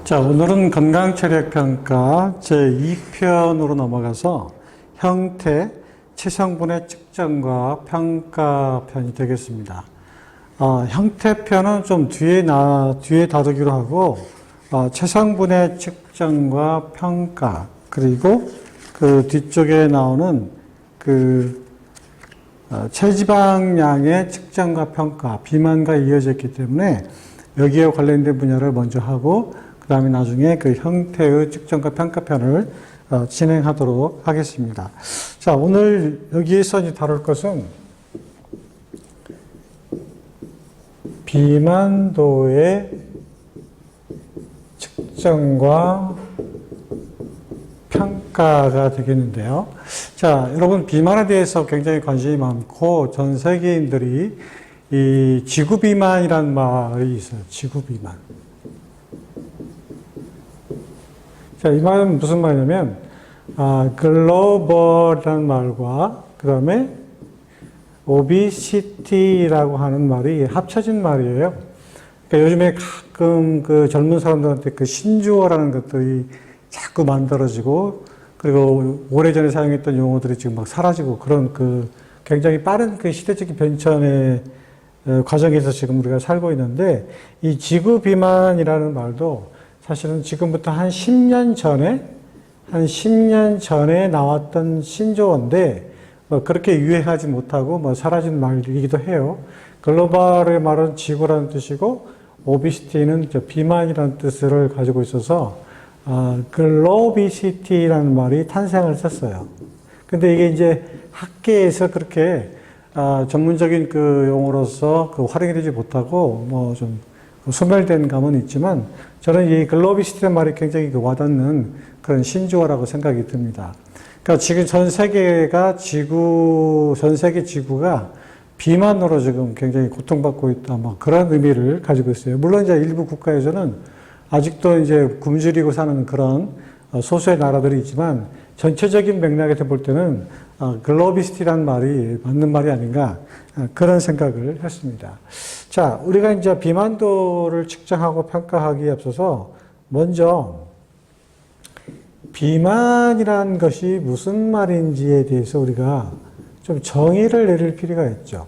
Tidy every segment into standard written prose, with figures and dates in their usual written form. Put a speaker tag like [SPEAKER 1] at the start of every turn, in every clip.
[SPEAKER 1] 자, 오늘은 건강체력평가 제2편으로 넘어가서 형태, 체성분의 측정과 평가 편이 되겠습니다. 형태편은 좀 뒤에 다루기로 하고, 체성분의 측정과 평가, 그리고 그 뒤쪽에 나오는 체지방량의 측정과 평가, 비만과 이어져 있기 때문에 여기에 관련된 분야를 먼저 하고, 그 다음에 나중에 그 형태의 측정과 평가편을 진행하도록 하겠습니다. 자, 오늘 여기에서 이제 다룰 것은 비만도의 측정과 평가가 되겠는데요. 자, 여러분 비만에 대해서 굉장히 관심이 많고 전 세계인들이 이 지구비만이라는 말이 있어요. 지구비만. 자, 이 말은 무슨 말이냐면, 글로벌이라는 말과, 그 다음에, obesity라고 하는 말이 합쳐진 말이에요. 그러니까 요즘에 가끔 그 젊은 사람들한테 그 신조어라는 것들이 자꾸 만들어지고, 그리고 오래전에 사용했던 용어들이 지금 막 사라지고 그런 그 굉장히 빠른 그 시대적인 변천의 과정에서 지금 우리가 살고 있는데, 이 지구비만이라는 말도 사실은 지금부터 한 10년 전에 나왔던 신조어인데, 그렇게 유행하지 못하고 사라진 말이기도 해요. 글로벌의 말은 지구라는 뜻이고, 오비시티는 비만이라는 뜻을 가지고 있어서, 글로비시티라는 말이 탄생을 했어요. 근데 이게 이제 학계에서 그렇게, 전문적인 그 용어로서 활용이 되지 못하고, 좀 소멸된 감은 있지만, 저는 이 글로비시티라는 말이 굉장히 와닿는 그런 신조어라고 생각이 듭니다. 그러니까 지금 전 세계 지구가 비만으로 지금 굉장히 고통받고 있다, 그런 의미를 가지고 있어요. 물론 이제 일부 국가에서는 아직도 이제 굶주리고 사는 그런 소수의 나라들이 있지만, 전체적인 맥락에서 볼 때는 글로비시티라는 말이 맞는 말이 아닌가, 그런 생각을 했습니다. 자, 우리가 이제 비만도를 측정하고 평가하기에 앞서서 먼저 비만이라는 것이 무슨 말인지에 대해서 우리가 좀 정의를 내릴 필요가 있죠.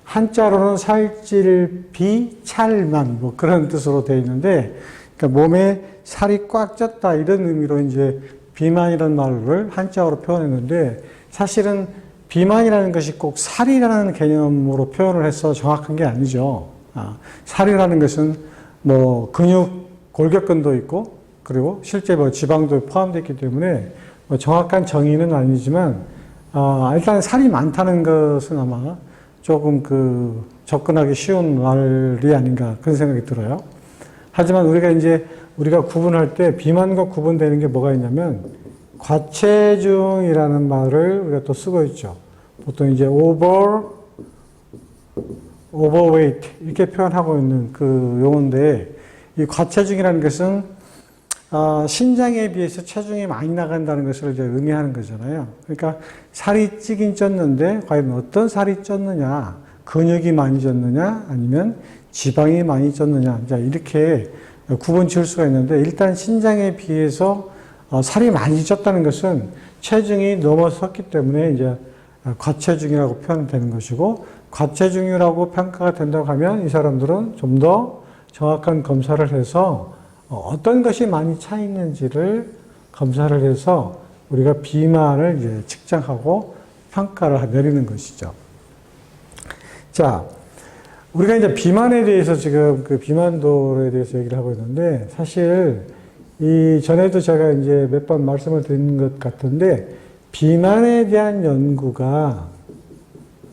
[SPEAKER 1] 한자로는 살찔 비찰만 그런 뜻으로 되어 있는데, 그러니까 몸에 살이 꽉 쪘다 이런 의미로 이제 비만이라는 말을 한자어로 표현했는데, 사실은 비만이라는 것이 꼭 살이라는 개념으로 표현을 해서 정확한 게 아니죠. 살이라는 것은 골격근도 있고, 그리고 실제 지방도 포함되어 있기 때문에 정확한 정의는 아니지만, 일단 살이 많다는 것은 아마 조금 접근하기 쉬운 말이 아닌가 그런 생각이 들어요. 하지만 우리가 구분할 때 비만과 구분되는 게 뭐가 있냐면, 과체중이라는 말을 우리가 또 쓰고 있죠. 보통 이제 overweight 이렇게 표현하고 있는 그 용어인데, 이 과체중이라는 것은 신장에 비해서 체중이 많이 나간다는 것을 이제 의미하는 거잖아요. 그러니까 살이 찌긴 쪘는데 과연 어떤 살이 쪘느냐, 근육이 많이 쪘느냐, 아니면 지방이 많이 쪘느냐, 이렇게 구분 지을 수가 있는데, 일단 신장에 비해서 살이 많이 쪘다는 것은 체중이 넘어섰기 때문에 이제 과체중이라고 표현되는 것이고, 과체중이라고 평가가 된다고 하면 이 사람들은 좀 더 정확한 검사를 해서 어떤 것이 많이 차 있는지를 검사를 해서 우리가 비만을 이제 측정하고 평가를 내리는 것이죠. 자, 우리가 이제 비만에 대해서 지금 비만도에 대해서 얘기를 하고 있는데, 사실 전에도 제가 이제 몇 번 말씀을 드린 것 같은데, 비만에 대한 연구가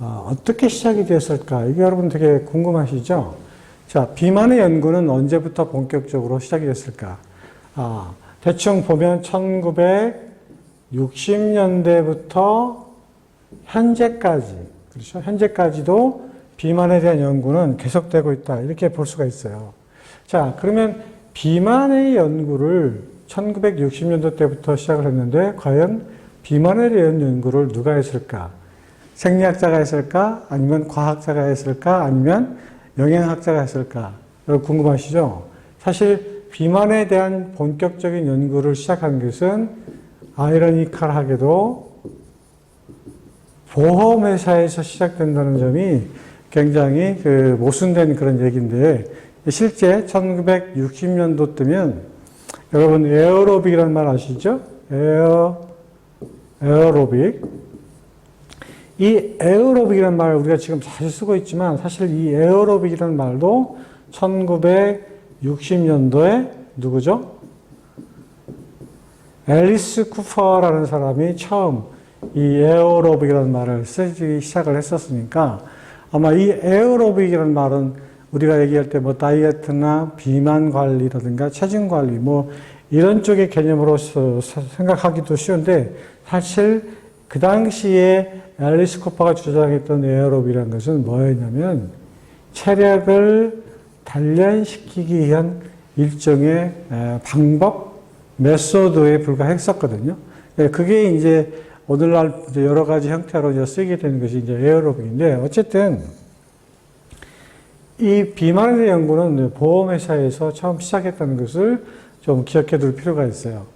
[SPEAKER 1] 어떻게 시작이 되었을까? 이게 여러분 되게 궁금하시죠? 자, 비만의 연구는 언제부터 본격적으로 시작이 됐을까? 대충 보면 1960년대부터 현재까지, 그렇죠? 현재까지도 비만에 대한 연구는 계속되고 있다, 이렇게 볼 수가 있어요. 자, 그러면 비만의 연구를 1960년대 때부터 시작을 했는데, 과연 비만에 대한 연구를 누가 했을까? 생리학자가 했을까? 아니면 과학자가 했을까? 아니면 영양학자가 했을까? 여러분 궁금하시죠? 사실 비만에 대한 본격적인 연구를 시작한 것은 아이러니컬하게도 보험회사에서 시작된다는 점이 굉장히 모순된 그런 얘기인데, 실제 1960년도 때면 여러분 에어로빅이라는 말 아시죠? 에어로빅. 이 에어로빅이라는 말 우리가 지금 자주 쓰고 있지만 사실 이 에어로빅이라는 말도 1960년도에 누구죠? 앨리스 쿠퍼라는 사람이 처음 이 에어로빅이라는 말을 쓰기 시작을 했었으니까 아마 이 에어로빅이라는 말은 우리가 얘기할 때 뭐 다이어트나 비만 관리라든가 체중 관리 뭐 이런 쪽의 개념으로서 생각하기도 쉬운데 사실 그 당시에 앨리스 쿠퍼가 주장했던 에어로빅이라는 것은 뭐였냐면 체력을 단련시키기 위한 일종의 방법, 메소드에 불과했었거든요. 그게 이제 오늘날 이제 여러 가지 형태로 이제 쓰게 되는 것이 이제 에어로빅인데 어쨌든 이 비만에 대한 연구는 보험회사에서 처음 시작했다는 것을 좀 기억해 둘 필요가 있어요.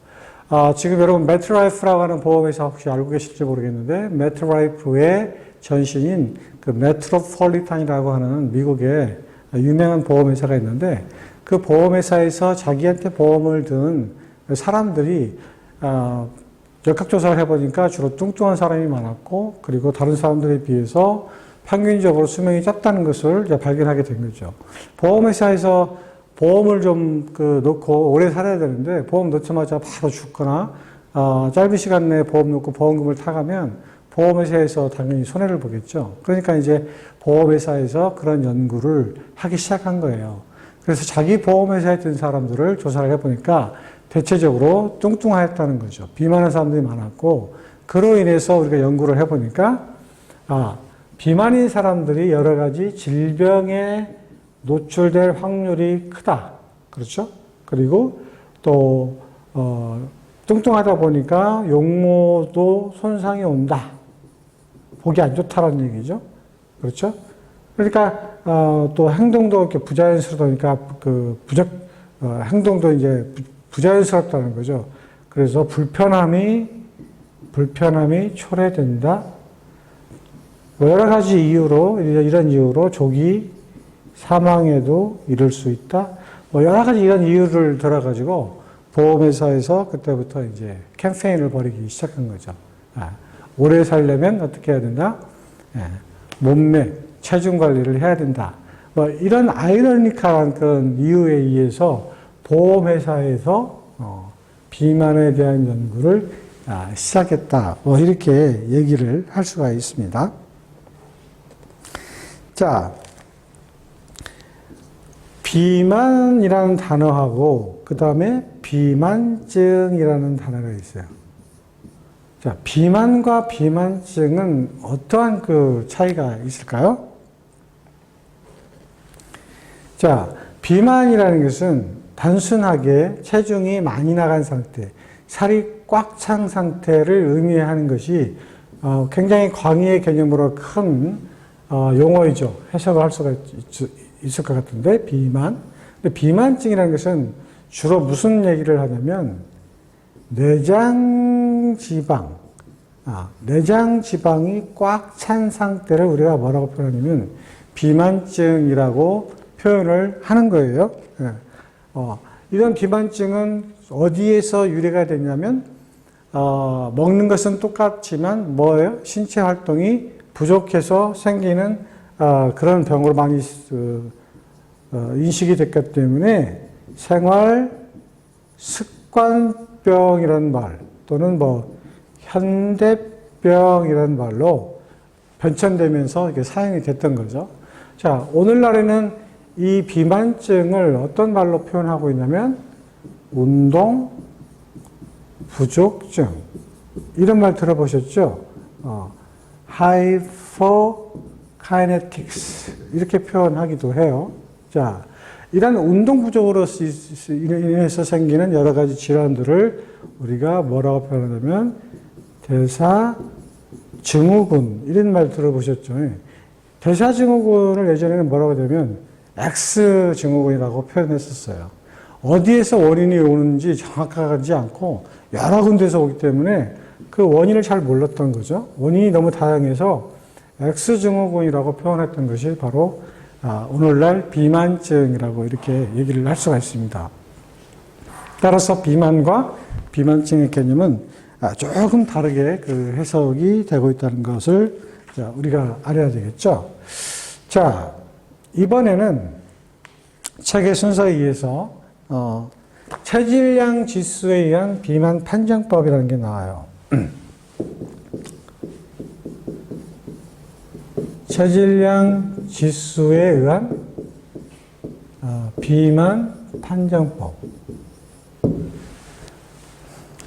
[SPEAKER 1] 지금 여러분 메트라이프라고 하는 보험회사 혹시 알고 계실지 모르겠는데 메트라이프의 전신인 그 메트로폴리탄이라고 하는 미국의 유명한 보험회사가 있는데 그 보험회사에서 자기한테 보험을 든 사람들이 역학조사를 해보니까 주로 뚱뚱한 사람이 많았고 그리고 다른 사람들에 비해서 평균적으로 수명이 짧다는 것을 이제 발견하게 된 거죠. 보험회사에서 보험을 좀 넣고 오래 살아야 되는데 보험 넣자마자 바로 죽거나 짧은 시간 내에 보험 넣고 보험금을 타가면 보험회사에서 당연히 손해를 보겠죠. 그러니까 이제 보험회사에서 그런 연구를 하기 시작한 거예요. 그래서 자기 보험회사에 든 사람들을 조사를 해보니까 대체적으로 뚱뚱하였다는 거죠. 비만한 사람들이 많았고 그로 인해서 우리가 연구를 해보니까 비만인 사람들이 여러 가지 질병에 노출될 확률이 크다. 그렇죠? 그리고 또 뚱뚱하다 보니까 용모도 손상이 온다. 보기 안 좋다라는 얘기죠. 그렇죠? 그러니까 또 행동도 이렇게 부자연스러우니까 행동도 이제 부자연스럽다는 거죠. 그래서 불편함이 초래된다. 여러 가지 이유로 이런 이유로 조기 사망에도 이를 수 있다. 뭐 여러 가지 이런 이유를 들어가지고 보험회사에서 그때부터 이제 캠페인을 벌이기 시작한 거죠. 오래 살려면 어떻게 해야 된다? 몸매, 체중 관리를 해야 된다. 뭐 이런 아이러니컬한 그런 이유에 의해서 보험회사에서 비만에 대한 연구를 시작했다. 뭐 이렇게 얘기를 할 수가 있습니다. 자, 비만이라는 단어하고 그 다음에 비만증이라는 단어가 있어요. 자, 비만과 비만증은 어떠한 그 차이가 있을까요? 자, 비만이라는 것은 단순하게 체중이 많이 나간 상태, 살이 꽉 찬 상태를 의미하는 것이 굉장히 광의의 개념으로 큰 용어이죠. 해석을 할 수가 있을 것 같은데 비만. 근데 비만증이라는 것은 주로 무슨 얘기를 하냐면 내장 지방이 꽉 찬 상태를 우리가 뭐라고 표현하냐면 비만증이라고 표현을 하는 거예요. 이런 비만증은 어디에서 유래가 되냐면 먹는 것은 똑같지만 뭐예요? 신체 활동이 부족해서 생기는 그런 병으로 많이 인식이 됐기 때문에 생활 습관병이라는 말 또는 뭐 현대병이라는 말로 변천되면서 이게 사용이 됐던 거죠. 자, 오늘날에는 이 비만증을 어떤 말로 표현하고 있냐면 운동 부족증 이런 말 들어보셨죠? hypokinetics 이렇게 표현하기도 해요. 자, 이런 운동 부족으로 인해서 생기는 여러 가지 질환들을 우리가 뭐라고 표현하냐면 대사증후군 이런 말 들어보셨죠? 대사증후군을 예전에는 뭐라고 하냐면 X증후군이라고 표현했었어요. 어디에서 원인이 오는지 정확하지 않고 여러 군데서 오기 때문에 그 원인을 잘 몰랐던 거죠. 원인이 너무 다양해서 X증후군이라고 표현했던 것이 바로 오늘날 비만증이라고 이렇게 얘기를 할 수가 있습니다. 따라서 비만과 비만증의 개념은 조금 다르게 그 해석이 되고 있다는 것을 우리가 알아야 되겠죠. 자, 이번에는 책의 순서에 의해서 체질량 지수에 의한 비만 판정법이라는 게 나와요. 체질량 지수에 의한 비만 판정법.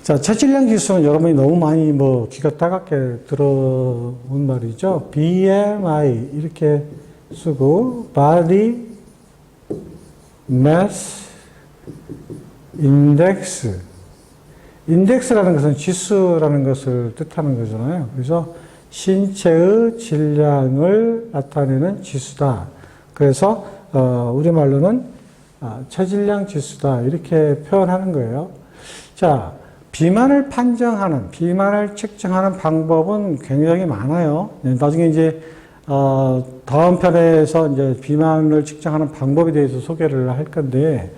[SPEAKER 1] 자, 체질량 지수는 여러분이 너무 많이 귀가 따갑게 들어온 말이죠. BMI 이렇게 쓰고 Body Mass Index. 인덱스라는 것은 지수라는 것을 뜻하는 거잖아요. 그래서 신체의 질량을 나타내는 지수다. 그래서 우리말로는 체질량 지수다. 이렇게 표현하는 거예요. 자, 비만을 판정하는, 비만을 측정하는 방법은 굉장히 많아요. 나중에 이제 다음 편에서 이제 비만을 측정하는 방법에 대해서 소개를 할 건데,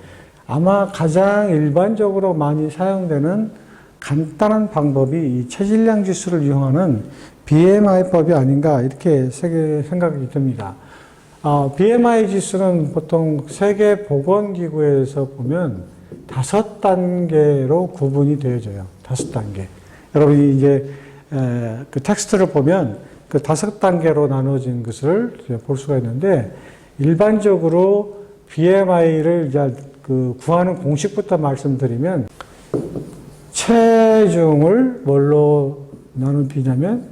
[SPEAKER 1] 아마 가장 일반적으로 많이 사용되는 간단한 방법이 이 체질량 지수를 이용하는 BMI법이 아닌가 이렇게 생각이 듭니다. BMI 지수는 보통 세계보건기구에서 보면 5단계로 구분이 되어져요. 5단계. 여러분이 이제 그 텍스트를 보면 그 5단계로 나눠진 것을 볼 수가 있는데, 일반적으로 BMI를 이제 구하는 공식부터 말씀드리면, 체중을 뭘로 나눈 비냐면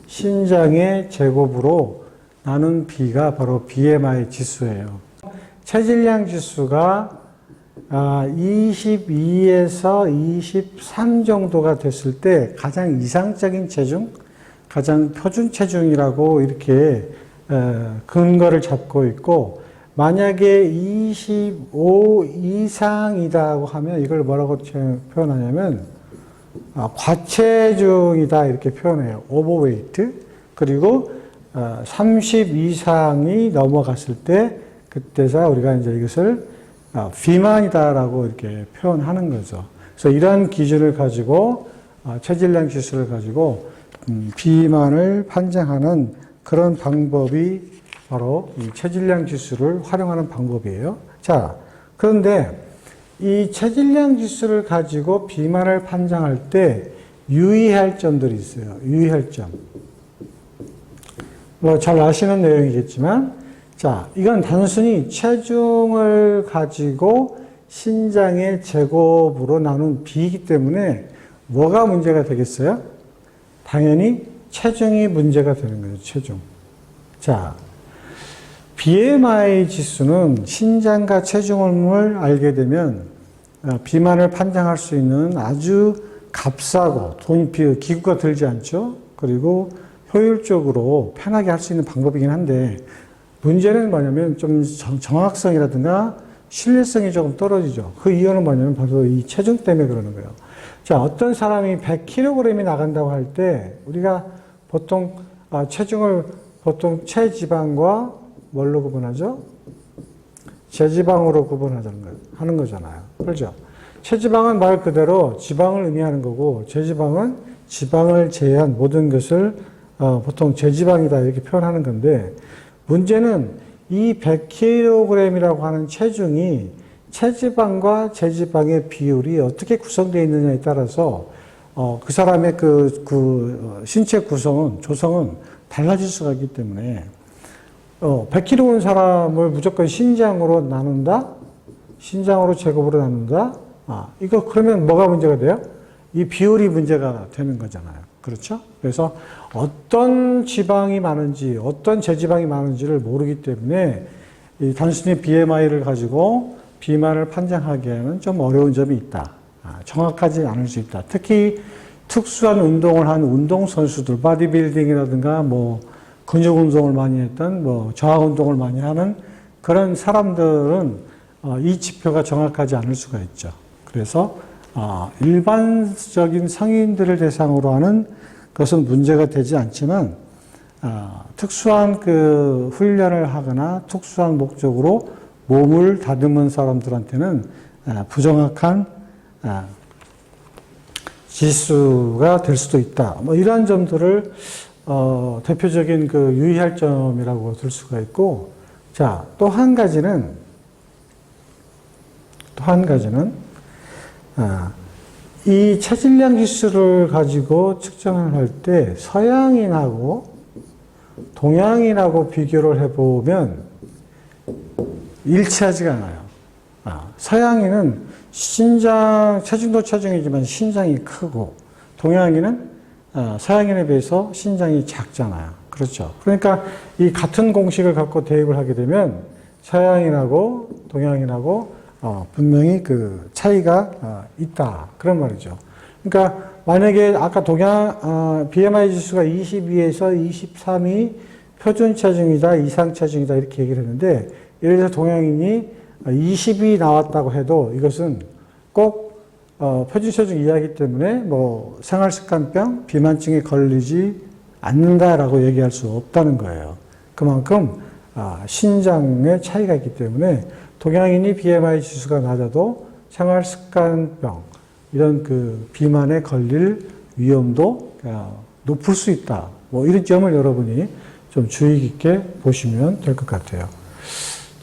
[SPEAKER 1] 신장의 제곱으로 나눈 비가 바로 BMI 지수예요. 체질량 지수가 22에서 23 정도가 됐을 때 가장 이상적인 체중, 가장 표준 체중이라고 이렇게 근거를 잡고 있고, 만약에 25 이상이라고 하면 이걸 뭐라고 표현하냐면 과체중이다 이렇게 표현해요. 오버웨이트. 그리고 30 이상이 넘어갔을 때 그때서 우리가 이제 이것을 비만이다라고 이렇게 표현하는 거죠. 그래서 이런 기준을 가지고 체질량 지수를 가지고 비만을 판정하는 그런 방법이 바로 이 체질량 지수를 활용하는 방법이에요. 자, 그런데 이 체질량 지수를 가지고 비만을 판정할 때 유의할 점들이 있어요. 유의할 점. 잘 아시는 내용이겠지만, 자, 이건 단순히 체중을 가지고 신장의 제곱으로 나눈 비이기 때문에 뭐가 문제가 되겠어요? 당연히 체중이 문제가 되는 거죠. 체중. 자, BMI 지수는 신장과 체중을 알게 되면 비만을 판정할 수 있는 아주 값싸고 기구가 들지 않죠. 그리고 효율적으로 편하게 할 수 있는 방법이긴 한데, 문제는 뭐냐면 좀 정확성이라든가 신뢰성이 조금 떨어지죠. 그 이유는 뭐냐면 바로 이 체중 때문에 그러는 거예요. 자, 어떤 사람이 100kg이 나간다고 할 때 우리가 보통 체중을 보통 체지방과 뭘로 구분하죠? 제지방으로 하는 거잖아요. 그렇죠? 체지방은 말 그대로 지방을 의미하는 거고, 제지방은 지방을 제외한 모든 것을 보통 제지방이다 이렇게 표현하는 건데, 문제는 이 100kg이라고 하는 체중이 체지방과 제지방의 비율이 어떻게 구성되어 있느냐에 따라서 그 사람의 신체 조성은 달라질 수가 있기 때문에 100kg 온 사람을 무조건 신장으로 나눈다? 신장으로 제곱으로 나눈다? 이거 그러면 뭐가 문제가 돼요? 이 비율이 문제가 되는 거잖아요. 그렇죠? 그래서 어떤 지방이 많은지, 어떤 제지방이 많은지를 모르기 때문에 단순히 BMI를 가지고 비만을 판정하기에는 좀 어려운 점이 있다. 정확하지 않을 수 있다. 특히 특수한 운동을 한 운동선수들, 바디빌딩이라든가 근육 운동을 많이 했던 저하 운동을 많이 하는 그런 사람들은 이 지표가 정확하지 않을 수가 있죠. 그래서 일반적인 성인들을 대상으로 하는 것은 문제가 되지 않지만 특수한 그 훈련을 하거나 특수한 목적으로 몸을 다듬은 사람들한테는 부정확한 지수가 될 수도 있다. 뭐 이러한 점들을 대표적인 그 유의할 점이라고 들 수가 있고, 자, 또 한 가지는 이 체질량 지수를 가지고 측정을 할 때 서양인하고 동양인하고 비교를 해보면 일치하지가 않아요. 서양인은 체중도 체중이지만 신장이 크고, 동양인은 서양인에 비해서 신장이 작잖아요. 그렇죠. 그러니까 이 같은 공식을 갖고 대입을 하게 되면 서양인하고 동양인하고 분명히 그 차이가 있다. 그런 말이죠. 그러니까 만약에 아까 BMI 지수가 22에서 23이 표준 체중이다, 이상 체중이다 이렇게 얘기를 했는데, 예를 들어서 동양인이 20이 나왔다고 해도 이것은 꼭 표준 체중 이하이기 때문에 뭐 생활습관병, 비만증에 걸리지 않는다라고 얘기할 수 없다는 거예요. 그만큼 신장의 차이가 있기 때문에 동양인이 BMI 지수가 낮아도 생활습관병, 이런 그 비만에 걸릴 위험도 높을 수 있다. 뭐 이런 점을 여러분이 좀 주의 깊게 보시면 될 것 같아요.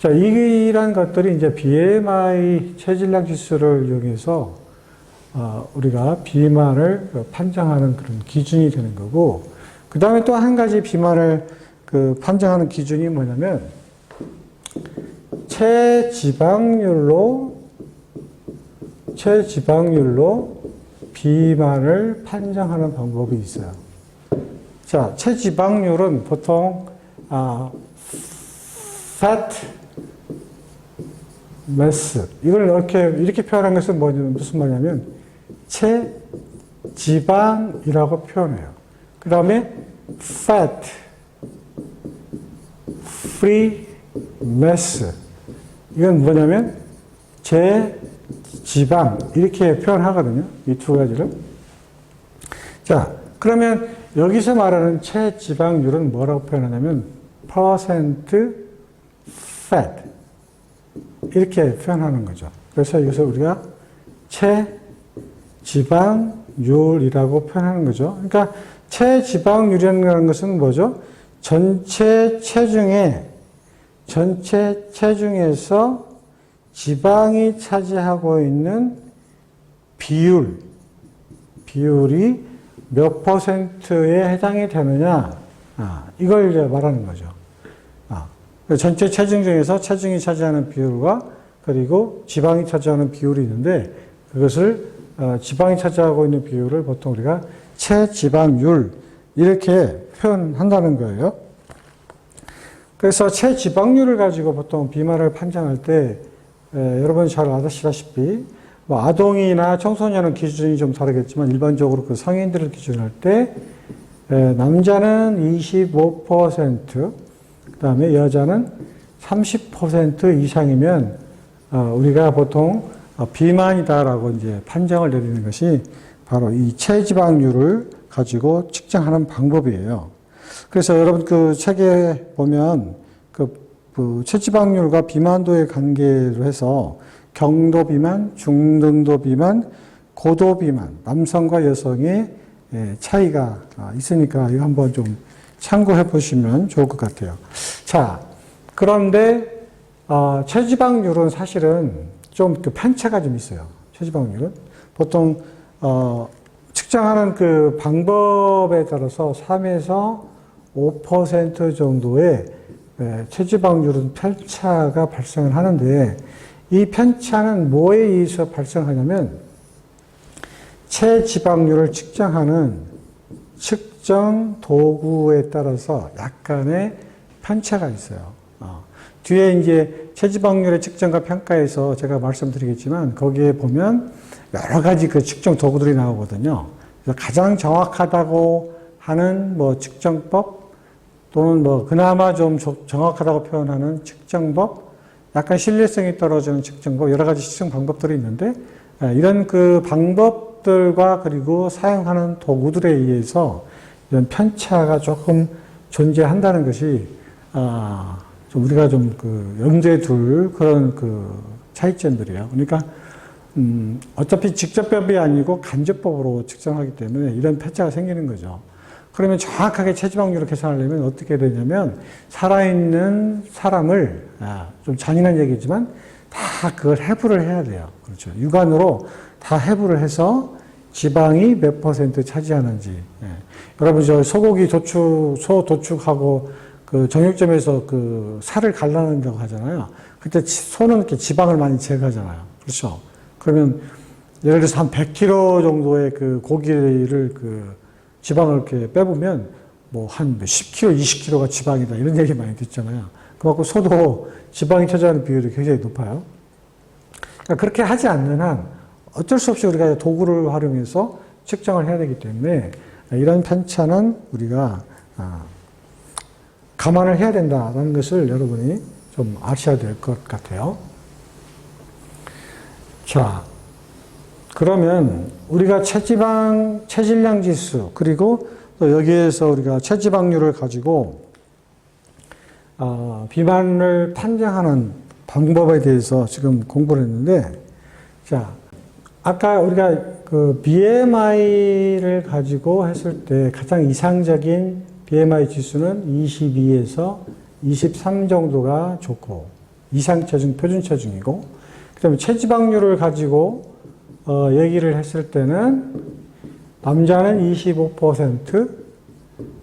[SPEAKER 1] 자, 이런 것들이 이제 BMI 체질량 지수를 이용해서 우리가 비만을 판정하는 그런 기준이 되는 거고, 그 다음에 또 한 가지 비만을 판정하는 기준이 뭐냐면 체지방률로 비만을 판정하는 방법이 있어요. 자, 체지방률은 보통 fat mass, 이걸 이렇게 표현한 것은 무슨 말이냐면 체지방이라고 표현해요. 그 다음에 fat, free mass, 이건 뭐냐면 제지방, 이렇게 표현하거든요. 이 두 가지를. 자, 그러면 여기서 말하는 체지방률은 뭐라고 표현하냐면 percent fat, 이렇게 표현하는 거죠. 그래서 여기서 우리가 체지방률이라고 표현하는 거죠. 그러니까 체지방률이라는 것은 뭐죠? 전체 체중에서 지방이 차지하고 있는 비율이 몇 퍼센트에 해당이 되느냐, 이걸 이제 말하는 거죠. 전체 체중 중에서 체중이 차지하는 비율과 그리고 지방이 차지하는 비율이 있는데, 그것을 지방이 차지하고 있는 비율을 보통 우리가 체지방률, 이렇게 표현한다는 거예요. 그래서 체지방률을 가지고 보통 비만을 판정할 때 여러분이 잘 아시다시피 뭐 아동이나 청소년은 기준이 좀 다르겠지만 일반적으로 그 성인들을 기준으로 할 때 남자는 25%, 그다음에 여자는 30% 이상이면 우리가 보통 비만이다라고 이제 판정을 내리는 것이 바로 이 체지방률을 가지고 측정하는 방법이에요. 그래서 여러분 그 책에 보면 그 체지방률과 비만도의 관계로 해서 경도 비만, 중등도 비만, 고도 비만, 남성과 여성의 차이가 있으니까 이거 한번 좀 참고해 보시면 좋을 것 같아요. 자, 그런데 체지방률은 사실은 좀 그 편차가 좀 있어요. 체지방률은 보통 측정하는 그 방법에 따라서 3에서 5% 정도의 체지방률은 편차가 발생을 하는데, 이 편차는 뭐에 의해서 발생하냐면 체지방률을 측정하는 측정 도구에 따라서 약간의 편차가 있어요. 뒤에 이제 체지방률의 측정과 평가에서 제가 말씀드리겠지만 거기에 보면 여러 가지 그 측정 도구들이 나오거든요. 그래서 가장 정확하다고 하는 뭐 측정법, 또는 뭐 그나마 좀 정확하다고 표현하는 측정법, 약간 신뢰성이 떨어지는 측정법, 여러 가지 측정 방법들이 있는데, 이런 그 방법들과 그리고 사용하는 도구들에 의해서 이런 편차가 조금 존재한다는 것이, 좀 우리가 좀 그 염두에 둘 그런 그 차이점들이에요. 그러니까, 어차피 직접법이 아니고 간접법으로 측정하기 때문에 이런 편차가 생기는 거죠. 그러면 정확하게 체지방률을 계산하려면 어떻게 되냐면, 살아있는 사람을, 좀 잔인한 얘기지만, 다 그걸 해부를 해야 돼요. 그렇죠. 육안으로 다 해부를 해서 지방이 몇 % 차지하는지. 여러분, 저 소고기 소 도축하고 그 정육점에서 그 살을 갈라낸다고 하잖아요. 그때 소는 이렇게 지방을 많이 제거하잖아요. 그렇죠. 그러면 예를 들어서 한 100kg 정도의 그 고기를 그 지방을 이렇게 빼보면 뭐 한 10kg, 20kg가 지방이다. 이런 얘기 많이 듣잖아요. 그만큼 소도 지방이 차지하는 비율이 굉장히 높아요. 그러니까 그렇게 하지 않는 한 어쩔 수 없이 우리가 도구를 활용해서 측정을 해야 되기 때문에 이런 편차는 우리가 감안을 해야 된다는 것을 여러분이 좀 아셔야 될 것 같아요. 자, 그러면 우리가 체질량 지수, 그리고 또 여기에서 우리가 체지방률을 가지고 비만을 판정하는 방법에 대해서 지금 공부를 했는데, 자, 아까 우리가 그 BMI를 가지고 했을 때 가장 이상적인 BMI 지수는 22에서 23 정도가 좋고, 이상 체중, 표준 체중이고, 그 다음에 체지방률을 가지고 얘기를 했을 때는 남자는 25%,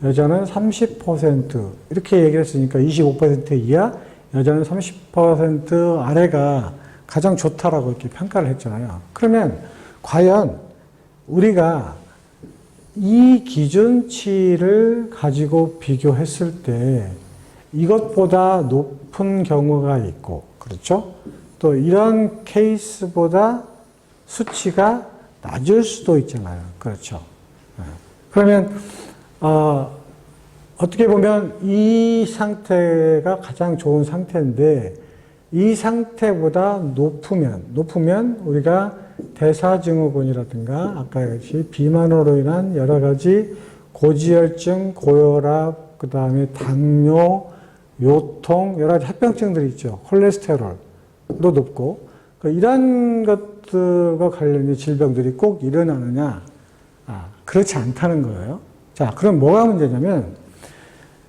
[SPEAKER 1] 여자는 30% 이렇게 얘기를 했으니까 25% 이하, 여자는 30% 아래가 가장 좋다라고 이렇게 평가를 했잖아요. 그러면 과연 우리가 이 기준치를 가지고 비교했을 때 이것보다 높은 경우가 있고, 그렇죠? 또 이런 케이스보다 수치가 낮을 수도 있잖아요. 그렇죠? 그러면 어떻게 보면 이 상태가 가장 좋은 상태인데, 이 상태보다 높으면 우리가 대사증후군이라든가 아까 같이 비만으로 인한 여러 가지 고지혈증, 고혈압, 그 다음에 당뇨, 요통, 여러 가지 합병증들이 있죠. 콜레스테롤도 높고, 이런 것들과 관련된 질병들이 꼭 일어나느냐? 그렇지 않다는 거예요. 자, 그럼 뭐가 문제냐면,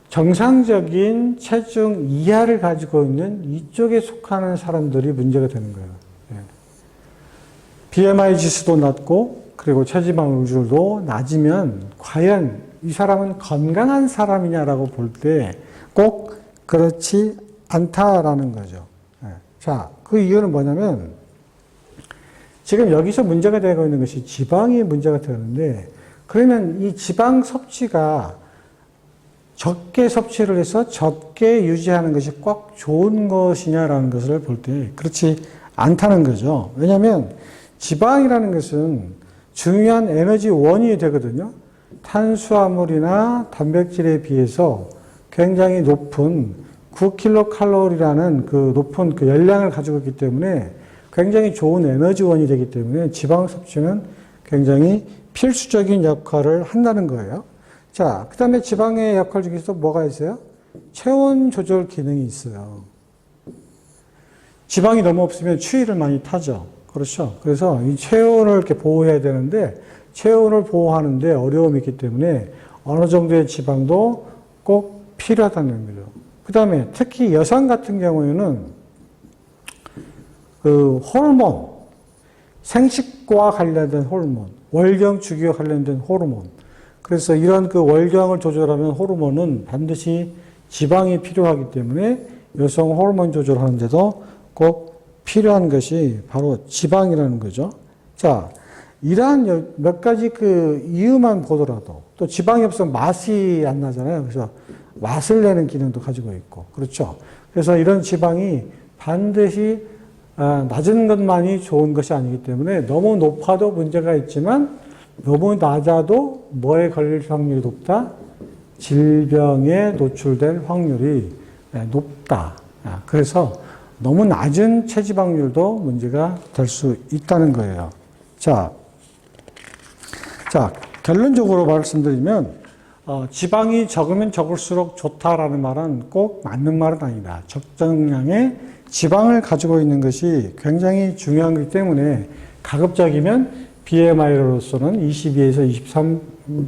[SPEAKER 1] 정상적인 체중 이하를 가지고 있는 이쪽에 속하는 사람들이 문제가 되는 거예요. BMI 지수도 낮고, 그리고 체지방률도 낮으면, 과연 이 사람은 건강한 사람이냐라고 볼 때 꼭 그렇지 않다라는 거죠. 자, 그 이유는 뭐냐면, 지금 여기서 문제가 되고 있는 것이 지방이 문제가 되는데, 그러면 이 지방 섭취가 적게 섭취를 해서 적게 유지하는 것이 꼭 좋은 것이냐라는 것을 볼 때 그렇지 않다는 거죠. 왜냐하면 지방이라는 것은 중요한 에너지 원이 되거든요. 탄수화물이나 단백질에 비해서 굉장히 높은 9kcal라는 그 높은 그 열량을 가지고 있기 때문에 굉장히 좋은 에너지원이 되기 때문에 지방 섭취는 굉장히 필수적인 역할을 한다는 거예요. 자, 그 다음에 지방의 역할 중에서 뭐가 있어요? 체온 조절 기능이 있어요. 지방이 너무 없으면 추위를 많이 타죠. 그렇죠. 그래서 이 체온을 이렇게 보호해야 되는데 체온을 보호하는데 어려움이 있기 때문에 어느 정도의 지방도 꼭 필요하다는 거죠. 그 다음에 특히 여성 같은 경우에는 그 호르몬, 생식과 관련된 호르몬, 월경 주기와 관련된 호르몬. 그래서 이런 그 월경을 조절하는 호르몬은 반드시 지방이 필요하기 때문에 여성 호르몬 조절하는데도 꼭 필요한 것이 바로 지방이라는 거죠. 자, 이러한 몇 가지 그 이유만 보더라도 또 지방이 없으면 맛이 안 나잖아요. 그래서 맛을 내는 기능도 가지고 있고. 그렇죠. 그래서 이런 지방이 반드시 낮은 것만이 좋은 것이 아니기 때문에 너무 높아도 문제가 있지만 너무 낮아도 뭐에 걸릴 확률이 높다? 질병에 노출될 확률이 높다. 그래서 너무 낮은 체지방률도 문제가 될 수 있다는 거예요. 자, 결론적으로 말씀드리면, 지방이 적으면 적을수록 좋다라는 말은 꼭 맞는 말은 아니다. 적정량의 지방을 가지고 있는 것이 굉장히 중요한 거기 때문에 가급적이면 BMI로서는 22에서 23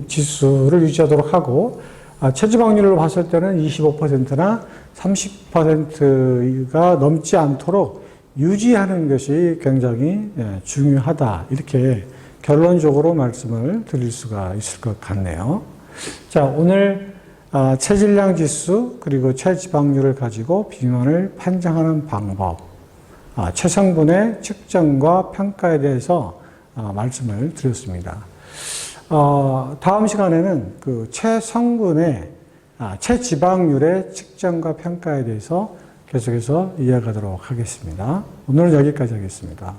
[SPEAKER 1] 지수를 유지하도록 하고, 체지방률로 봤을 때는 25%나 30%가 넘지 않도록 유지하는 것이 굉장히 중요하다. 이렇게 결론적으로 말씀을 드릴 수가 있을 것 같네요. 자, 오늘 체질량 지수 그리고 체지방률을 가지고 비만을 판정하는 방법, 체성분의 측정과 평가에 대해서 말씀을 드렸습니다. 다음 시간에는 그 체성분의 체지방률의 측정과 평가에 대해서 계속해서 이야기하도록 하겠습니다. 오늘은 여기까지 하겠습니다.